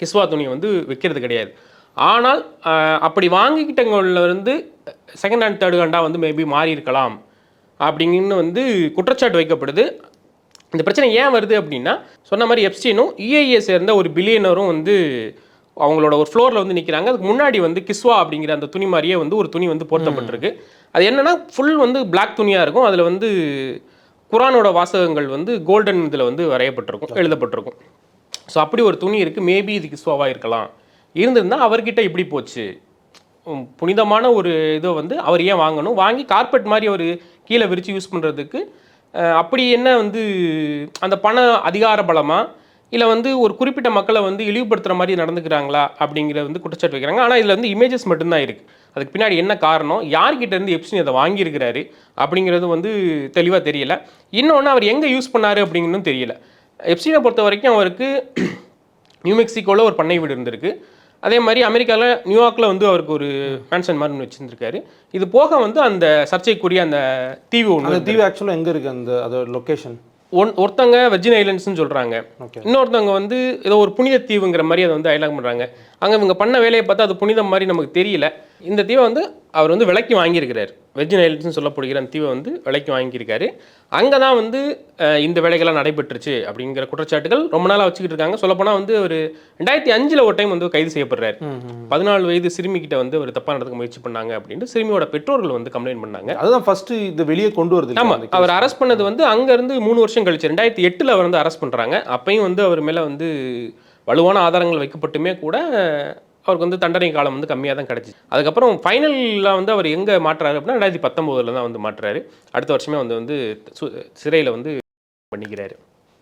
கிஸ்வா துணியை வந்து விற்கிறது கிடையாது. ஆனால் அப்படி வாங்கிக்கிட்டவங்களில் வந்து செகண்ட் ஹேண்ட் தேர்ட் ஹேண்டாக வந்து மேபி மாறி இருக்கலாம் அப்படிங்கன்னு வந்து குற்றச்சாட்டு வைக்கப்படுது. இந்த பிரச்சனை ஏன் வருது அப்படின்னா, சொன்ன மாதிரி எப்ஸ்டீனும் யுஏஇயை சேர்ந்த ஒரு பில்லியனரும் வந்து அவங்களோட ஒரு ஃப்ளோரில் வந்து நிற்கிறாங்க. அதுக்கு முன்னாடி வந்து கிஸ்வா அப்படிங்கிற அந்த துணி மாதிரியே வந்து ஒரு துணி வந்து போர்த்தப்பட்டிருக்கு. அது என்னன்னா ஃபுல் வந்து பிளாக் துணியாக இருக்கும். அதில் வந்து குரானோட வாசகங்கள் வந்து கோல்டன் இதில் வந்து வரையப்பட்டிருக்கும், எழுதப்பட்டிருக்கும். ஸோ அப்படி ஒரு துணி இருக்குது. மேபி இது கிஸ்வாவாக இருக்கலாம். இருந்திருந்தால் அவர்கிட்ட இப்படி போச்சு, புனிதமான ஒரு இதை வந்து அவர் ஏன் வாங்கணும், வாங்கி கார்பெட் மாதிரி அவர் கீழே விரித்து யூஸ் பண்ணுறதுக்கு அப்படி என்ன வந்து அந்த பண அதிகார பலமாக இல்லை வந்து ஒரு குறிப்பிட்ட மக்களை வந்து இழிவுபடுத்துகிற மாதிரி நடந்துக்கிறாங்களா அப்படிங்கிற வந்து குற்றச்சாட்டு வைக்கிறாங்க. ஆனால் இதில் வந்து இமேஜஸ் மட்டும்தான் இருக்குது. அதுக்கு பின்னாடி என்ன காரணம், யார்கிட்ட இருந்து எப்ஸ்டீன் அதை வாங்கியிருக்கிறாரு அப்படிங்கிறது வந்து தெளிவாக தெரியல. இன்னொன்று அவர் எங்கே யூஸ் பண்ணார் அப்படிங்கிறதும் தெரியல. எப்ஸ்டீனை பொறுத்த வரைக்கும் அவருக்கு நியூ மெக்சிகோவில் ஒரு பண்ணை வீடு இருந்திருக்கு. அதே மாதிரி அமெரிக்காவில் நியூயார்க்கில் வந்து அவருக்கு ஒரு மேன்ஷன் மாதிரி வச்சுருந்துருக்காரு. இது போக வந்து அந்த சர்ச்சைக்குரிய அந்த தீவு ஒன்று. அந்த தீவு ஆக்சுவலாக எங்கே இருக்குது, அந்த அதோட லொக்கேஷன்? ஒருத்தவங்க வெர்ஜின் ஐலண்ட்ஸ்னு சொல்கிறாங்க, இன்னொருத்தவங்க வந்து ஏதோ ஒரு புனித தீவுங்கிற மாதிரி அதை வந்து ஐலாக் பண்ணுறாங்க. அங்கே இவங்க பண்ண வேலையை பார்த்தா அது புனிதம் மாதிரி நமக்கு தெரியல. இந்த தீவை வந்து அவர் வந்து விலைக்கு வாங்கியிருக்கிறார். வெர்ஜின் ஐலண்ட்ஸ்னு சொல்லப்படுகிற அந்த தீவை வந்து விலைக்கு வாங்கியிருக்காரு. அங்கே தான் வந்து இந்த வேலைகள்லாம் நடைபெற்றுச்சு அப்படிங்கிற குற்றச்சாட்டுகள் ரொம்ப நாளாக வச்சுக்கிட்டு இருக்காங்க. சொல்லப்போனால் வந்து ஒரு 2005 ஒரு டைம் வந்து கைது செய்யப்படுறாரு. 14 வயது சிறுமிக்கிட்ட வந்து ஒரு தப்பாக நடக்க முயற்சி பண்ணாங்க அப்படின்ட்டு சிறுமியோட பெற்றோர்கள் வந்து கம்ப்ளைண்ட் பண்ணாங்க. அதுதான் ஃபர்ஸ்ட் இது வெளியே கொண்டு வருது. ஆமாம், அவர் அரெஸ்ட் பண்ணது வந்து அங்கேருந்து 3 வருஷம் கழிச்சு 2008 அவர் வந்து அரெஸ்ட் பண்ணுறாங்க. அப்பையும் வந்து அவர் மேலே வந்து வலுவான ஆதாரங்கள் வைக்கப்பட்டுமே கூட அவருக்கு வந்து தண்டனை காலம் வந்து கம்மியாக தான் கிடச்சிச்சு. அதுக்கப்புறம் ஃபைனலில் வந்து அவர் எங்கே மாட்டுறாரு அப்படின்னா 2019 தான் வந்து மாட்டுறாரு. அடுத்த வருஷமே வந்து சிறையில் வந்து பண்ணிக்கிறாரு.